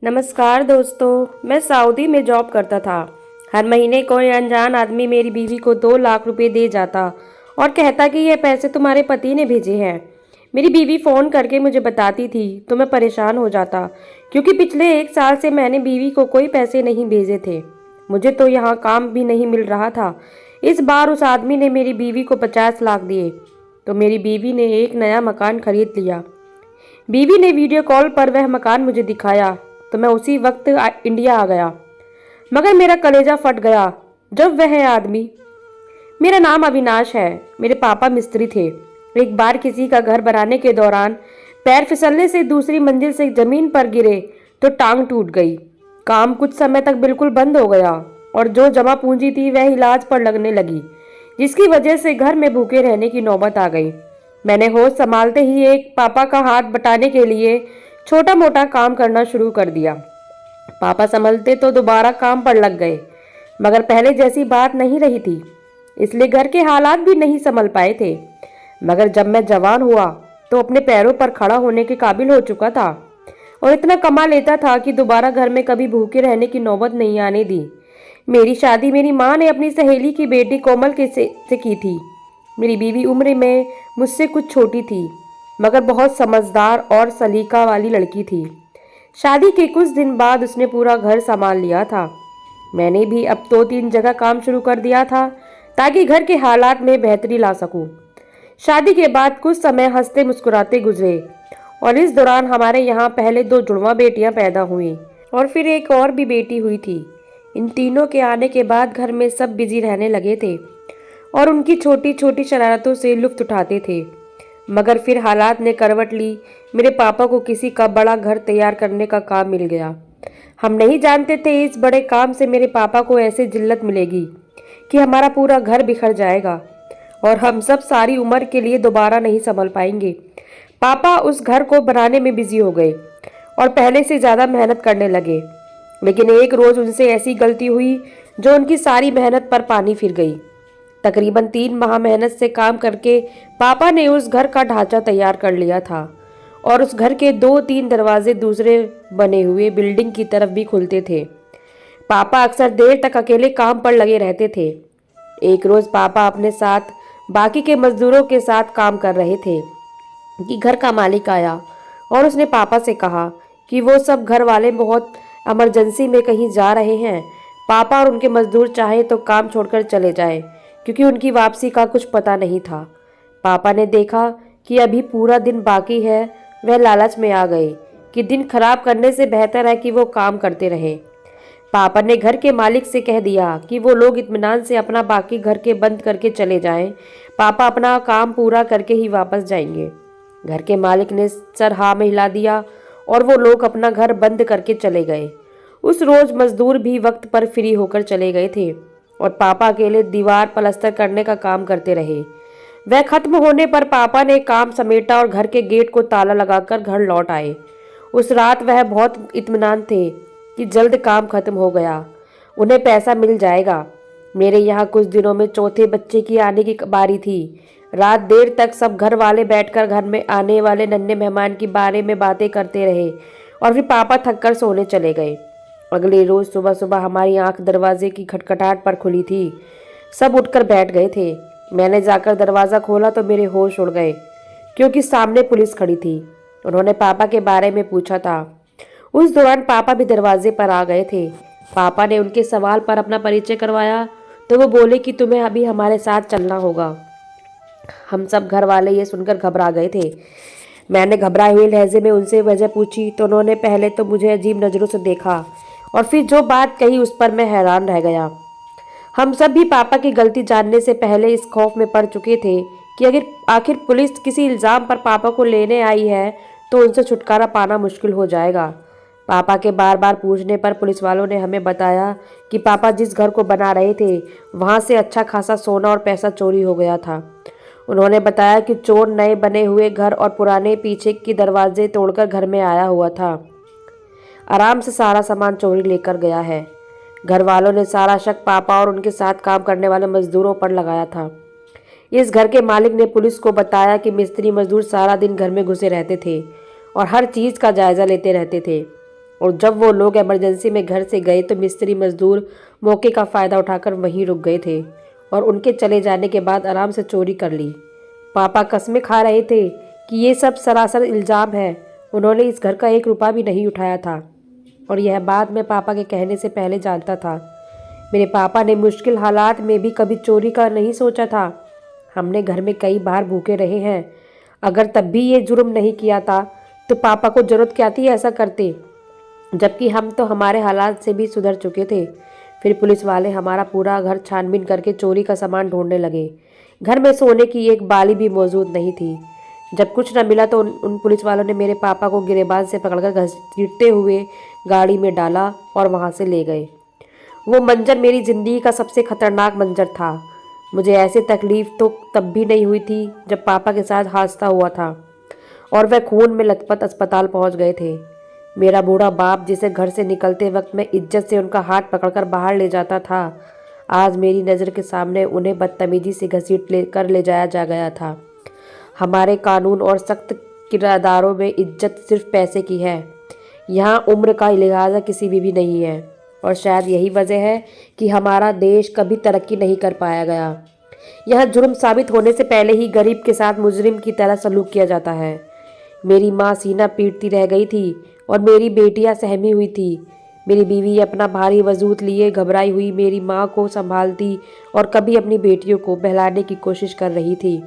नमस्कार दोस्तों, मैं सऊदी में जॉब करता था। हर महीने कोई अनजान आदमी मेरी बीवी को 2 लाख रुपए दे जाता और कहता कि ये पैसे तुम्हारे पति ने भेजे हैं। मेरी बीवी फ़ोन करके मुझे बताती थी तो मैं परेशान हो जाता, क्योंकि पिछले 1 साल से मैंने बीवी को कोई पैसे नहीं भेजे थे। मुझे तो यहाँ काम भी नहीं मिल रहा था। इस बार उस आदमी ने मेरी बीवी को 50 लाख दिए तो मेरी बीवी ने एक नया मकान खरीद लिया। बीवी ने वीडियो कॉल पर वह मकान मुझे दिखाया तो मैं उसी वक्त इंडिया आ गया, मगर मेरा कलेजा फट गया जब वह आदमी। मेरा नाम अविनाश है। मेरे पापा मिस्त्री थे। एक बार किसी का घर बनाने के दौरान पैर फिसलने से दूसरी मंजिल से जमीन पर गिरे तो टांग टूट गई। काम कुछ समय तक बिल्कुल बंद हो गया और जो जमा पूंजी थी वह इलाज पर लगने लगी, जिसकी वजह से घर में भूखे रहने की नौबत आ गई। मैंने होश संभालते ही एक पापा का हाथ बटाने के लिए छोटा मोटा काम करना शुरू कर दिया। पापा संभलते तो दोबारा काम पर लग गए, मगर पहले जैसी बात नहीं रही थी, इसलिए घर के हालात भी नहीं संभल पाए थे। मगर जब मैं जवान हुआ तो अपने पैरों पर खड़ा होने के काबिल हो चुका था और इतना कमा लेता था कि दोबारा घर में कभी भूखे रहने की नौबत नहीं आने दी। मेरी शादी मेरी माँ ने अपनी सहेली की बेटी कोमल से की थी। मेरी बीवी उम्र में मुझसे कुछ छोटी थी, मगर बहुत समझदार और सलीका वाली लड़की थी। शादी के कुछ दिन बाद उसने पूरा घर संभाल लिया था। मैंने भी अब 2-3 जगह काम शुरू कर दिया था ताकि घर के हालात में बेहतरी ला सकूं। शादी के बाद कुछ समय हंसते मुस्कुराते गुजरे और इस दौरान हमारे यहाँ पहले 2 जुड़वा बेटियां पैदा हुई और फिर एक और भी बेटी हुई थी। इन तीनों के आने के बाद घर में सब बिजी रहने लगे थे और उनकी छोटी छोटी शरारतों से लुत्फ उठाते थे। मगर फिर हालात ने करवट ली। मेरे पापा को किसी का बड़ा घर तैयार करने का काम मिल गया। हम नहीं जानते थे इस बड़े काम से मेरे पापा को ऐसी जिल्लत मिलेगी कि हमारा पूरा घर बिखर जाएगा और हम सब सारी उम्र के लिए दोबारा नहीं संभल पाएंगे। पापा उस घर को बनाने में बिजी हो गए और पहले से ज़्यादा मेहनत करने लगे, लेकिन एक रोज़ उनसे ऐसी गलती हुई जो उनकी सारी मेहनत पर पानी फिर गई। तकरीबन 3 माह मेहनत से काम करके पापा ने उस घर का ढांचा तैयार कर लिया था और उस घर के 2-3 दरवाजे दूसरे बने हुए बिल्डिंग की तरफ भी खुलते थे। पापा अक्सर देर तक अकेले काम पर लगे रहते थे। एक रोज़ पापा अपने साथ बाकी के मजदूरों के साथ काम कर रहे थे कि घर का मालिक आया और उसने पापा से कहा कि वो सब घर वाले बहुत इमरजेंसी में कहीं जा रहे हैं। पापा और उनके मजदूर चाहे तो काम छोड़कर चले जाएं, क्योंकि उनकी वापसी का कुछ पता नहीं था। पापा ने देखा कि अभी पूरा दिन बाकी है। वह लालच में आ गए कि दिन खराब करने से बेहतर है कि वो काम करते रहे। पापा ने घर के मालिक से कह दिया कि वो लोग इत्मीनान से अपना बाकी घर के बंद करके चले जाएं। पापा अपना काम पूरा करके ही वापस जाएंगे। घर के मालिक ने सर हाँ में हिला दिया और वो लोग अपना घर बंद करके चले गए। उस रोज़ मजदूर भी वक्त पर फ्री होकर चले गए थे और पापा अकेले दीवार पलस्तर करने का काम करते रहे। वह खत्म होने पर पापा ने काम समेटा और घर के गेट को ताला लगाकर घर लौट आए। उस रात वह बहुत इत्मीनान थे कि जल्द काम खत्म हो गया, उन्हें पैसा मिल जाएगा। मेरे यहाँ कुछ दिनों में चौथे बच्चे की आने की बारी थी। रात देर तक सब घर वाले बैठकर घर में आने वाले नन्हे मेहमान के बारे में बातें करते रहे और फिर पापा थककर सोने चले गए। अगले रोज़ सुबह सुबह हमारी आंख दरवाजे की खटखटाहट पर खुली थी। सब उठकर बैठ गए थे। मैंने जाकर दरवाज़ा खोला तो मेरे होश उड़ गए, क्योंकि सामने पुलिस खड़ी थी। उन्होंने पापा के बारे में पूछा था। उस दौरान पापा भी दरवाजे पर आ गए थे। पापा ने उनके सवाल पर अपना परिचय करवाया तो वो बोले कि तुम्हें अभी हमारे साथ चलना होगा। हम सब घर वाले ये सुनकर घबरा गए थे। मैंने घबराए हुए लहजे में उनसे वजह पूछी तो उन्होंने पहले तो मुझे अजीब नज़रों से देखा और फिर जो बात कही उस पर मैं हैरान रह गया। हम सब भी पापा की गलती जानने से पहले इस खौफ में पड़ चुके थे कि अगर आखिर पुलिस किसी इल्ज़ाम पर पापा को लेने आई है तो उनसे छुटकारा पाना मुश्किल हो जाएगा। पापा के बार बार पूछने पर पुलिस वालों ने हमें बताया कि पापा जिस घर को बना रहे थे वहाँ से अच्छा खासा सोना और पैसा चोरी हो गया था। उन्होंने बताया कि चोर नए बने हुए घर और पुराने पीछे के दरवाजे तोड़कर घर में आया हुआ था। आराम से सारा सामान चोरी लेकर गया है। घर वालों ने सारा शक पापा और उनके साथ काम करने वाले मजदूरों पर लगाया था। इस घर के मालिक ने पुलिस को बताया कि मिस्त्री मजदूर सारा दिन घर में घुसे रहते थे और हर चीज़ का जायज़ा लेते रहते थे। और जब वो लोग इमरजेंसी में घर से गए तो मिस्त्री मजदूर मौके का फ़ायदा उठाकर वहीं रुक गए थे और उनके चले जाने के बाद आराम से चोरी कर ली। पापा कस्में खा रहे थे कि ये सब सरासर इल्ज़ाम है। उन्होंने इस घर का 1 रुपया भी नहीं उठाया था और यह बात मैं पापा के कहने से पहले जानता था। मेरे पापा ने मुश्किल हालात में भी कभी चोरी का नहीं सोचा था। हमने घर में कई बार भूखे रहे हैं। अगर तब भी ये जुर्म नहीं किया था तो पापा को ज़रूरत क्या थी ऐसा करते, जबकि हम तो हमारे हालात से भी सुधर चुके थे। फिर पुलिस वाले हमारा पूरा घर छानबीन करके चोरी का सामान ढूंढने लगे। घर में सोने की एक बाली भी मौजूद नहीं थी। जब कुछ न मिला तो उन पुलिस वालों ने मेरे पापा को गिरेबान से पकड़कर घसीटते हुए गाड़ी में डाला और वहाँ से ले गए। वो मंजर मेरी ज़िंदगी का सबसे खतरनाक मंजर था। मुझे ऐसी तकलीफ़ तो तब भी नहीं हुई थी जब पापा के साथ हादसा हुआ था और वह खून में लथपथ अस्पताल पहुंच गए थे। मेरा बूढ़ा बाप जिसे घर से निकलते वक्त मैं इज्जत से उनका हाथ पकड़कर बाहर ले जाता था, आज मेरी नज़र के सामने उन्हें बदतमीजी से घसीट ले जाया जा गया था। हमारे कानून और सख्त किरदारों में इज्जत सिर्फ पैसे की है। यहाँ उम्र का लिहाजा किसी भी नहीं है और शायद यही वजह है कि हमारा देश कभी तरक्की नहीं कर पाया गया। यह जुर्म साबित होने से पहले ही गरीब के साथ मुजरिम की तरह सलूक किया जाता है। मेरी माँ सीना पीटती रह गई थी और मेरी बेटियां सहमी हुई थी। मेरी बीवी अपना भारी वजूद लिए घबराई हुई मेरी माँ को संभालती और कभी अपनी बेटियों को बहलाने की कोशिश कर रही थी।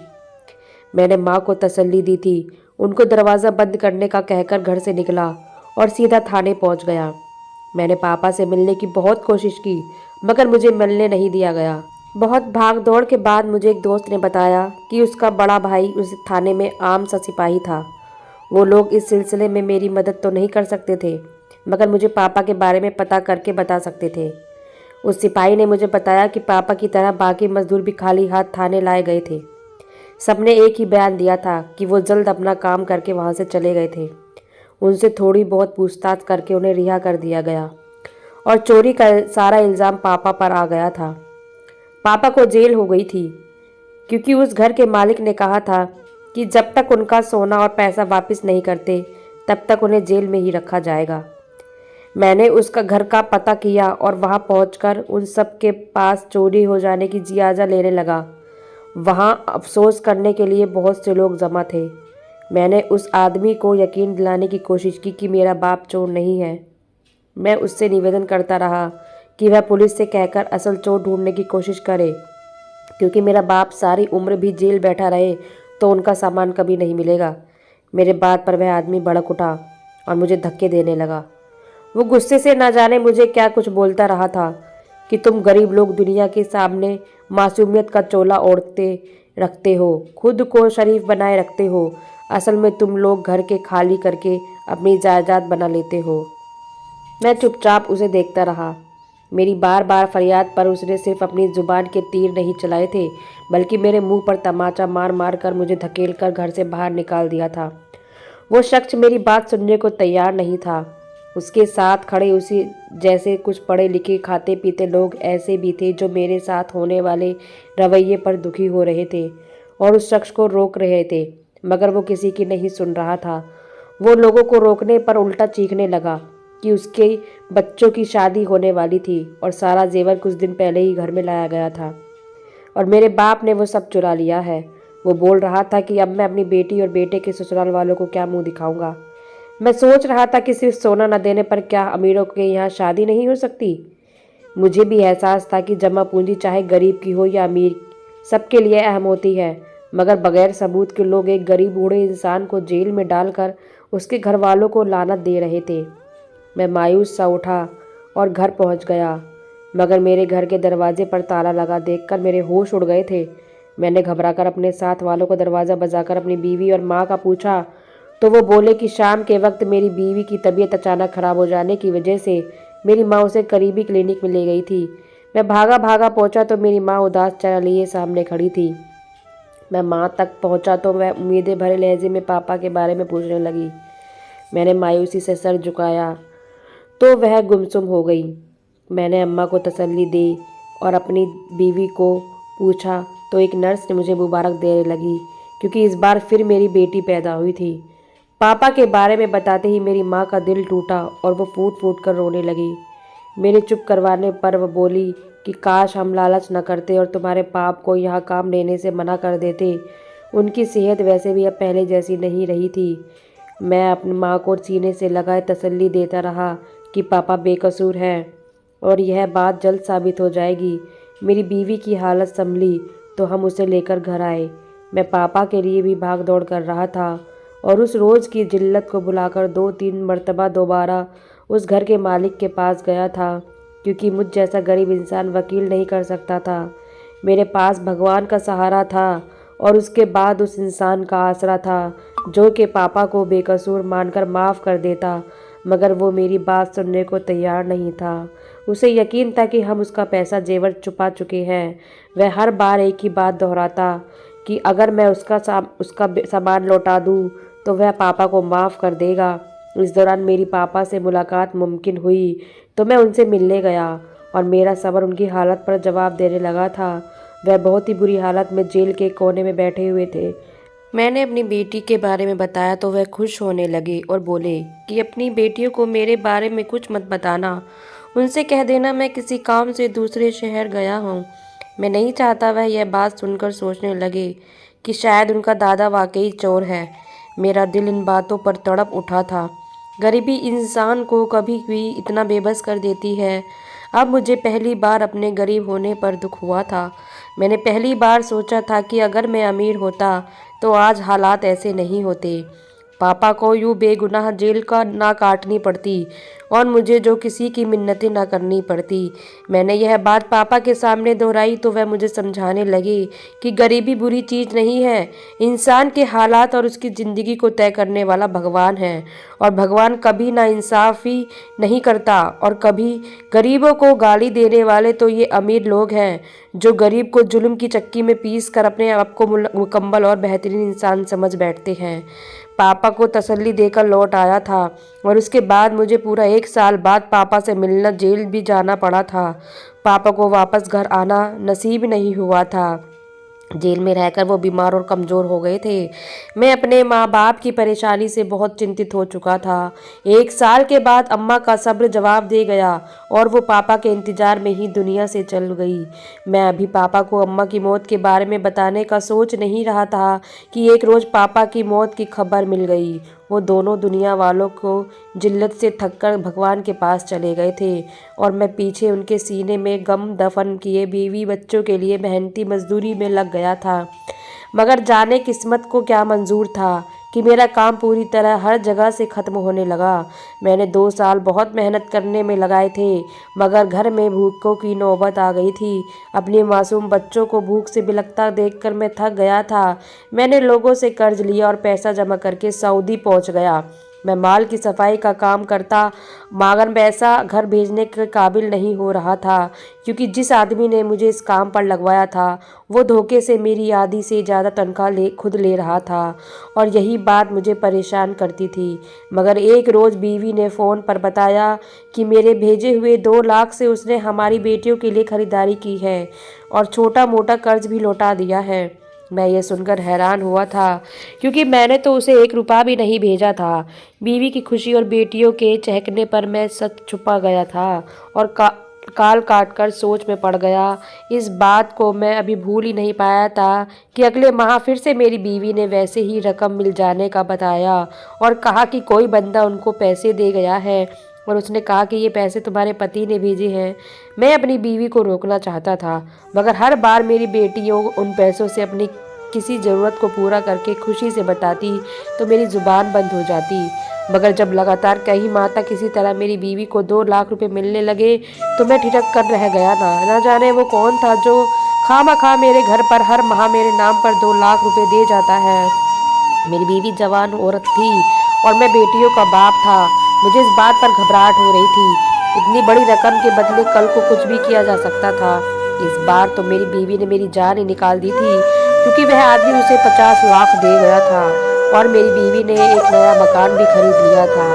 मैंने माँ को तसल्ली दी थी, उनको दरवाज़ा बंद करने का कहकर घर से निकला और सीधा थाने पहुँच गया। मैंने पापा से मिलने की बहुत कोशिश की मगर मुझे मिलने नहीं दिया गया। बहुत भाग दौड़ के बाद मुझे एक दोस्त ने बताया कि उसका बड़ा भाई उस थाने में आम सा सिपाही था। वो लोग इस सिलसिले में मेरी मदद तो नहीं कर सकते थे मगर मुझे पापा के बारे में पता करके बता सकते थे। उस सिपाही ने मुझे बताया कि पापा की तरह बाकी मजदूर भी खाली हाथ थाने लाए गए थे। सबने एक ही बयान दिया था कि वो जल्द अपना काम करके वहाँ से चले गए थे। उनसे थोड़ी बहुत पूछताछ करके उन्हें रिहा कर दिया गया और चोरी का सारा इल्ज़ाम पापा पर आ गया था। पापा को जेल हो गई थी क्योंकि उस घर के मालिक ने कहा था कि जब तक उनका सोना और पैसा वापस नहीं करते तब तक उन्हें जेल में ही रखा जाएगा। मैंने उसका घर का पता किया और वहां पहुंचकर उन सब के पास चोरी हो जाने की जियाजा लेने लगा। वहां अफसोस करने के लिए बहुत से लोग जमा थे। मैंने उस आदमी को यकीन दिलाने की कोशिश की कि मेरा बाप चोर नहीं है। मैं उससे निवेदन करता रहा कि वह पुलिस से कहकर असल चोर ढूंढने की कोशिश करे, क्योंकि मेरा बाप सारी उम्र भी जेल बैठा रहे तो उनका सामान कभी नहीं मिलेगा। मेरे बात पर वह आदमी भड़क उठा और मुझे धक्के देने लगा। वो गुस्से से ना जाने मुझे क्या कुछ बोलता रहा था कि तुम गरीब लोग दुनिया के सामने मासूमियत का चोला ओढ़ते रखते हो, खुद को शरीफ बनाए रखते हो, असल में तुम लोग घर के खाली करके अपनी जायदाद बना लेते हो। मैं चुपचाप उसे देखता रहा। मेरी बार बार फरियाद पर उसने सिर्फ अपनी जुबान के तीर नहीं चलाए थे बल्कि मेरे मुंह पर तमाचा मार मार कर मुझे धकेल कर घर से बाहर निकाल दिया था। वो शख्स मेरी बात सुनने को तैयार नहीं था। उसके साथ खड़े उसी जैसे कुछ पढ़े लिखे खाते पीते लोग ऐसे भी थे जो मेरे साथ होने वाले रवैये पर दुखी हो रहे थे और उस शख्स को रोक रहे थे, मगर वो किसी की नहीं सुन रहा था। वो लोगों को रोकने पर उल्टा चीखने लगा कि उसके बच्चों की शादी होने वाली थी और सारा जेवर कुछ दिन पहले ही घर में लाया गया था और मेरे बाप ने वो सब चुरा लिया है। वो बोल रहा था कि अब मैं अपनी बेटी और बेटे के ससुराल वालों को क्या मुंह दिखाऊंगा। मैं सोच रहा था कि सिर्फ सोना न देने पर क्या अमीरों के यहाँ शादी नहीं हो सकती। मुझे भी एहसास था कि जमा पूंजी चाहे गरीब की हो या अमीर, सबके लिए अहम होती है, मगर बगैर सबूत के लोग एक गरीब बूढ़े इंसान को जेल में डालकर उसके घर वालों को लानत दे रहे थे। मैं मायूस सा उठा और घर पहुंच गया, मगर मेरे घर के दरवाजे पर ताला लगा देखकर मेरे होश उड़ गए थे। मैंने घबराकर अपने साथ वालों को दरवाज़ा बजाकर अपनी बीवी और माँ का पूछा तो वो बोले कि शाम के वक्त मेरी बीवी की तबीयत अचानक ख़राब हो जाने की वजह से मेरी माँ उसे करीबी क्लिनिक में ले गई थी। मैं भागा भागा पहुँचा तो मेरी माँ उदास चेहरा लिए सामने खड़ी थी। मैं माँ तक पहुँचा तो वह उम्मीदें भरे लहजे में पापा के बारे में पूछने लगी। मैंने मायूसी से सर झुकाया तो वह गुमसुम हो गई। मैंने अम्मा को तसल्ली दी और अपनी बीवी को पूछा तो एक नर्स ने मुझे मुबारक देने लगी, क्योंकि इस बार फिर मेरी बेटी पैदा हुई थी। पापा के बारे में बताते ही मेरी माँ का दिल टूटा और वो फूट फूट कर रोने लगी। मेरे चुप करवाने पर वह बोली कि काश हम लालच न करते और तुम्हारे पाप को यहाँ काम लेने से मना कर देते। उनकी सेहत वैसे भी अब पहले जैसी नहीं रही थी। मैं अपनी माँ को सीने से लगाए तसल्ली देता रहा कि पापा बेकसूर है और यह बात जल्द साबित हो जाएगी। मेरी बीवी की हालत संभली तो हम उसे लेकर घर आए। मैं पापा के लिए भी भाग दौड़ कर रहा था और उस रोज़ की जिल्लत को बुलाकर 2-3 मरतबा दोबारा उस घर के मालिक के पास गया था, क्योंकि मुझ जैसा गरीब इंसान वकील नहीं कर सकता था। मेरे पास भगवान का सहारा था और उसके बाद उस इंसान का आसरा था जो कि पापा को बेकसूर मानकर माफ़ कर देता, मगर वो मेरी बात सुनने को तैयार नहीं था। उसे यकीन था कि हम उसका पैसा जेवर छुपा चुके हैं। वह हर बार एक ही बात दोहराता कि अगर मैं उसका सामान लौटा दूँ तो वह पापा को माफ़ कर देगा। इस दौरान मेरी पापा से मुलाकात मुमकिन हुई तो मैं उनसे मिलने गया और मेरा सब्र उनकी हालत पर जवाब देने लगा था। वह बहुत ही बुरी हालत में जेल के कोने में बैठे हुए थे। मैंने अपनी बेटी के बारे में बताया तो वह खुश होने लगे और बोले कि अपनी बेटियों को मेरे बारे में कुछ मत बताना, उनसे कह देना मैं किसी काम से दूसरे शहर गया हूँ। मैं नहीं चाहता वह यह बात सुनकर सोचने लगे कि शायद उनका दादा वाकई चोर है। मेरा दिल इन बातों पर तड़प उठा था। गरीबी इंसान को कभी भी इतना बेबस कर देती है। अब मुझे पहली बार अपने गरीब होने पर दुख हुआ था। मैंने पहली बार सोचा था कि अगर मैं अमीर होता तो आज हालात ऐसे नहीं होते। पापा को यूँ बेगुनाह जेल का ना काटनी पड़ती और मुझे जो किसी की मिन्नतें ना करनी पड़ती। मैंने यह बात पापा के सामने दोहराई तो वह मुझे समझाने लगे कि गरीबी बुरी चीज़ नहीं है, इंसान के हालात और उसकी ज़िंदगी को तय करने वाला भगवान है और भगवान कभी नाइंसाफ़ी नहीं करता। और कभी गरीबों को गाली देने वाले तो ये अमीर लोग हैं जो गरीब को जुल्म की चक्की में पीस कर अपने आप को मुकम्मल और बेहतरीन इंसान समझ बैठते हैं। पापा को तसल्ली देकर लौट आया था और उसके बाद मुझे पूरा 1 साल बाद पापा से मिलना जेल भी जाना पड़ा था। पापा को वापस घर आना नसीब नहीं हुआ था। जेल में रहकर वो बीमार और कमज़ोर हो गए थे। मैं अपने माँ बाप की परेशानी से बहुत चिंतित हो चुका था। 1 साल के बाद अम्मा का सब्र जवाब दे गया और वो पापा के इंतज़ार में ही दुनिया से चल गई। मैं अभी पापा को अम्मा की मौत के बारे में बताने का सोच नहीं रहा था कि एक रोज़ पापा की मौत की खबर मिल गई। वो दोनों दुनिया वालों को जिल्लत से थककर भगवान के पास चले गए थे और मैं पीछे उनके सीने में गम दफन किए बीवी बच्चों के लिए मेहनती मजदूरी में लग गया था। मगर जाने किस्मत को क्या मंजूर था कि मेरा काम पूरी तरह हर जगह से ख़त्म होने लगा। मैंने 2 साल बहुत मेहनत करने में लगाए थे, मगर घर में भूखों की नौबत आ गई थी। अपने मासूम बच्चों को भूख से बिलखता देखकर मैं थक गया था। मैंने लोगों से कर्ज लिया और पैसा जमा करके सऊदी पहुंच गया। मैं माल की सफाई का काम करता, मगर पैसा घर भेजने के काबिल नहीं हो रहा था, क्योंकि जिस आदमी ने मुझे इस काम पर लगवाया था वो धोखे से मेरी आधी से ज़्यादा तनख्वाह खुद ले रहा था और यही बात मुझे परेशान करती थी। मगर एक रोज़ बीवी ने फ़ोन पर बताया कि मेरे भेजे हुए 2 लाख से उसने हमारी बेटियों के लिए ख़रीदारी की है और छोटा मोटा कर्ज भी लौटा दिया है। मैं ये सुनकर हैरान हुआ था, क्योंकि मैंने तो उसे 1 रुपया भी नहीं भेजा था। बीवी की खुशी और बेटियों के चहकने पर मैं सच छुपा गया था और काल काट कर सोच में पड़ गया। इस बात को मैं अभी भूल ही नहीं पाया था कि अगले माह फिर से मेरी बीवी ने वैसे ही रकम मिल जाने का बताया और कहा कि कोई बंदा उनको पैसे दे गया है और उसने कहा कि ये पैसे तुम्हारे पति ने भेजे हैं। मैं अपनी बीवी को रोकना चाहता था, मगर हर बार मेरी बेटियों उन पैसों से अपनी किसी ज़रूरत को पूरा करके खुशी से बताती तो मेरी ज़ुबान बंद हो जाती। मगर जब लगातार कई माह तक किसी तरह मेरी बीवी को 2 लाख रुपए मिलने लगे तो मैं ठिठक कर रह गया ना जाने वो कौन था जो खामखा मेरे घर पर हर माह मेरे नाम पर 2 लाख रुपए दे जाता है। मेरी बीवी जवान औरत थी और मैं बेटियों का बाप था। मुझे इस बात पर घबराहट हो रही थी। इतनी बड़ी रकम के बदले कल को कुछ भी किया जा सकता था। इस बार तो मेरी बीवी ने मेरी जान ही निकाल दी थी, क्योंकि वह आदमी उसे 50 लाख दे गया था और मेरी बीवी ने एक नया मकान भी खरीद लिया था।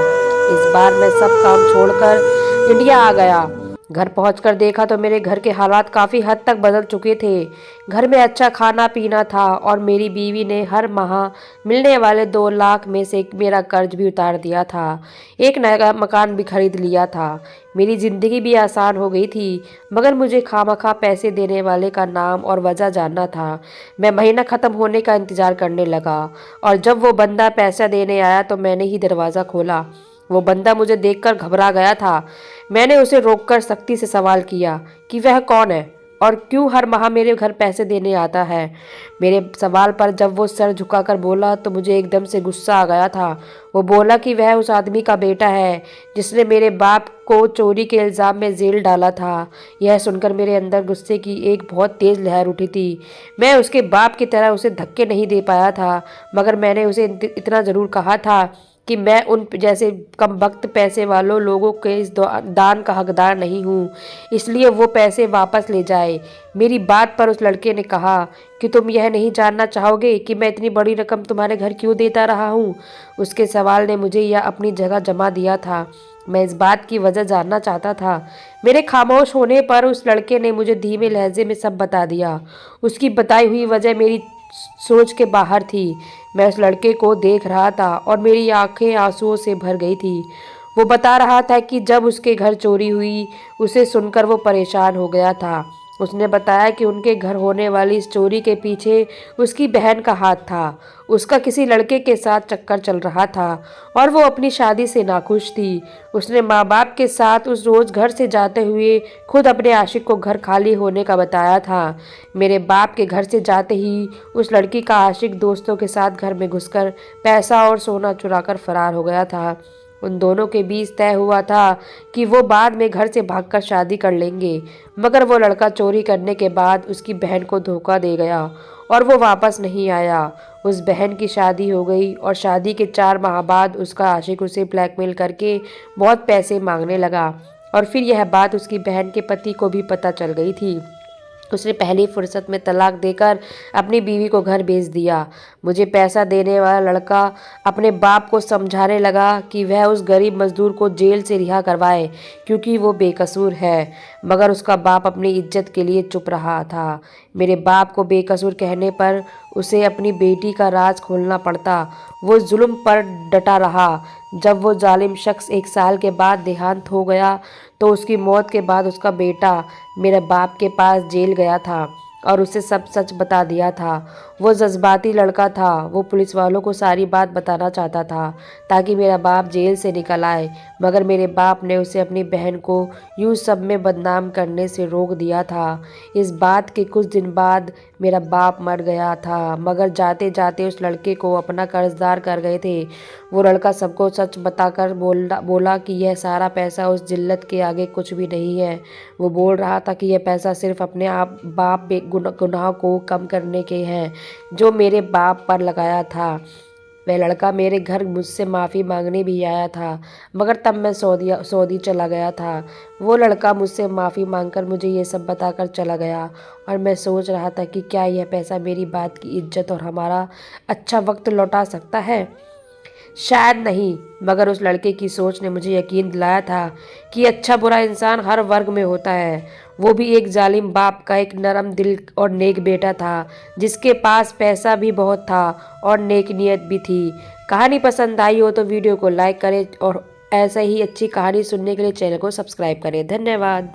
इस बार मैं सब काम छोड़कर इंडिया आ गया। घर पहुंचकर देखा तो मेरे घर के हालात काफ़ी हद तक बदल चुके थे। घर में अच्छा खाना पीना था और मेरी बीवी ने हर माह मिलने वाले 2 लाख में से मेरा कर्ज भी उतार दिया था। एक नया मकान भी खरीद लिया था। मेरी ज़िंदगी भी आसान हो गई थी, मगर मुझे खामखा पैसे देने वाले का नाम और वजह जानना था। मैं महीना ख़त्म होने का इंतज़ार करने लगा और जब वो बंदा पैसा देने आया तो मैंने ही दरवाज़ा खोला। वो बंदा मुझे देखकर घबरा गया था। मैंने उसे रोककर सख्ती से सवाल किया कि वह कौन है और क्यों हर माह मेरे घर पैसे देने आता है। मेरे सवाल पर जब वो सर झुकाकर बोला तो मुझे एकदम से गुस्सा आ गया था। वो बोला कि वह उस आदमी का बेटा है जिसने मेरे बाप को चोरी के इल्ज़ाम में जेल डाला था। यह सुनकर मेरे अंदर गुस्से की एक बहुत तेज़ लहर उठी थी। मैं उसके बाप की तरह उसे धक्के नहीं दे पाया था, मगर मैंने उसे इतना ज़रूर कहा था कि मैं उन जैसे कमबख्त पैसे वालों लोगों के इस दान का हकदार नहीं हूँ, इसलिए वो पैसे वापस ले जाए। मेरी बात पर उस लड़के ने कहा कि तुम यह नहीं जानना चाहोगे कि मैं इतनी बड़ी रकम तुम्हारे घर क्यों देता रहा हूँ। उसके सवाल ने मुझे यह अपनी जगह जमा दिया था। मैं इस बात की वजह जानना चाहता था। मेरे खामोश होने पर उस लड़के ने मुझे धीमे लहजे में सब बता दिया। उसकी बताई हुई वजह मेरी सोच के बाहर थी। मैं उस लड़के को देख रहा था और मेरी आंखें आंसुओं से भर गई थी। वो बता रहा था कि जब उसके घर चोरी हुई, उसे सुनकर वो परेशान हो गया था। उसने बताया कि उनके घर होने वाली इस चोरी के पीछे उसकी बहन का हाथ था। उसका किसी लड़के के साथ चक्कर चल रहा था और वो अपनी शादी से नाखुश थी। उसने माँ बाप के साथ उस रोज़ घर से जाते हुए खुद अपने आशिक को घर खाली होने का बताया था। मेरे बाप के घर से जाते ही उस लड़की का आशिक दोस्तों के साथ घर में घुसकर पैसा और सोना चुराकर फरार हो गया था। उन दोनों के बीच तय हुआ था कि वो बाद में घर से भागकर शादी कर लेंगे, मगर वो लड़का चोरी करने के बाद उसकी बहन को धोखा दे गया और वो वापस नहीं आया। उस बहन की शादी हो गई और शादी के 4 माह बाद उसका आशिक उसे ब्लैकमेल करके बहुत पैसे मांगने लगा और फिर यह बात उसकी बहन के पति को भी पता चल गई थी। उसने पहली फुर्सत में तलाक देकर अपनी बीवी को घर भेज दिया। मुझे पैसा देने वाला लड़का अपने बाप को समझाने लगा कि वह उस गरीब मजदूर को जेल से रिहा करवाए क्योंकि वो बेकसूर है, मगर उसका बाप अपनी इज्जत के लिए चुप रहा था। मेरे बाप को बेकसूर कहने पर उसे अपनी बेटी का राज खोलना पड़ता। वो जुल्म पर डटा रहा। जब वो जालिम शख्स 1 साल के बाद देहांत हो गया तो उसकी मौत के बाद उसका बेटा मेरे बाप के पास जेल गया था और उसे सब सच बता दिया था। वो जज्बाती लड़का था। वो पुलिस वालों को सारी बात बताना चाहता था ताकि मेरा बाप जेल से निकल आए, मगर मेरे बाप ने उसे अपनी बहन को यूं सब में बदनाम करने से रोक दिया था। इस बात के कुछ दिन बाद मेरा बाप मर गया था, मगर जाते जाते उस लड़के को अपना कर्जदार कर गए थे। वो लड़का सबको सच बताकर बोला कि यह सारा पैसा उस जिल्लत के आगे कुछ भी नहीं है। वो बोल रहा था कि यह पैसा सिर्फ अपने आप बाप गुनाह को कम करने के हैं जो मेरे बाप पर लगाया था। वह लड़का मेरे घर मुझसे माफ़ी मांगने भी आया था, मगर तब मैं सऊदी चला गया था। वो लड़का मुझसे माफ़ी मांगकर मुझे ये सब बताकर चला गया और मैं सोच रहा था कि क्या यह पैसा मेरी बात की इज्जत और हमारा अच्छा वक्त लौटा सकता है। शायद नहीं, मगर उस लड़के की सोच ने मुझे यकीन दिलाया था कि अच्छा बुरा इंसान हर वर्ग में होता है। वो भी एक जालिम बाप का एक नरम दिल और नेक बेटा था जिसके पास पैसा भी बहुत था और नेक नियत भी थी। कहानी पसंद आई हो तो वीडियो को लाइक करें और ऐसा ही अच्छी कहानी सुनने के लिए चैनल को सब्सक्राइब करें। धन्यवाद।